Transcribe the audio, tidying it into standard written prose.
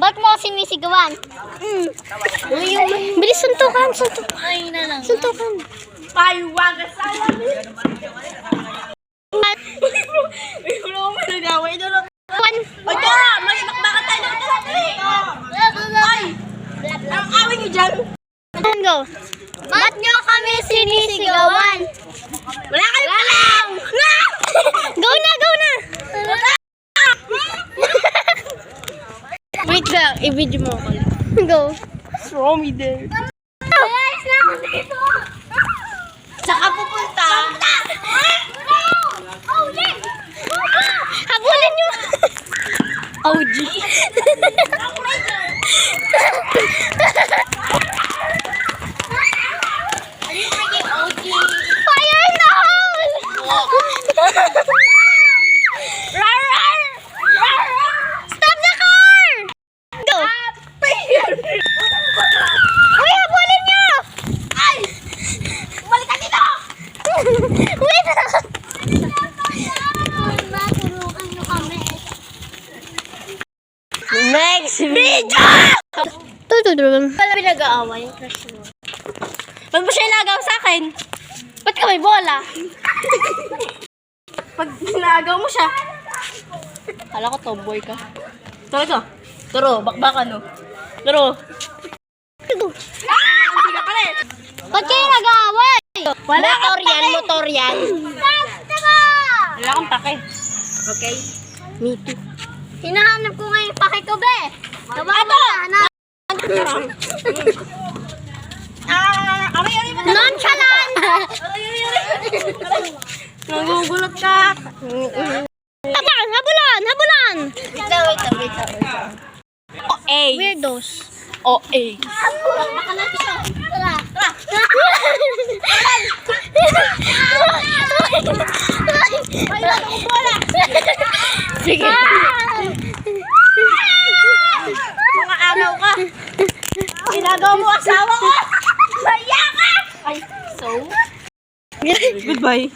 Ba't mo sinisigawan? Bilis, suntukan. Ay na lang. Suntukan. Paywaga sa lamin. Ay, wala ko managawa. Ito na. One. Ay, tara! Magbaka tayo ng dali! Ay! Ang awin niyo dyan! Go. Ba't nyo kami sinisigawan? Wala kayo palang! Go na! Wait lang, i-video mo ako. Go. What's wrong with it? Guys, na ako dito. Saka pupunta? Habulin nyo. OG. Fire in the hole! Stop the car! Go! Uy, habulin nyo! Ay! Balik ka dito! Wait! Maturukan nyo kami. Next video! Pala pinag-aaway yung crush mo. Ba't mo siya ilagaw sa akin? Ba't ka may bola? Pag nilagaw mo siya. Kala ko tomboy ka. Talaga? Turo, bakbakan no. Turo. Hindi ka pala eh. Ba't kayo nag-aaway? Wala kang pake. Motor yan. Wala kang pake. Okay? Me too. Hinahanap ko nga yung pake ko, be. Ato! Hanap. Aray mo na. Nonchalant! Nagugulat ka. Tapan! Habulan! Wait lang. OA. Weirdos. OA. Baka natin siya. Tara. Sige. Mga araw ka. Ilagaw mo asawa ko. Maya ka. Ay, so? Goodbye.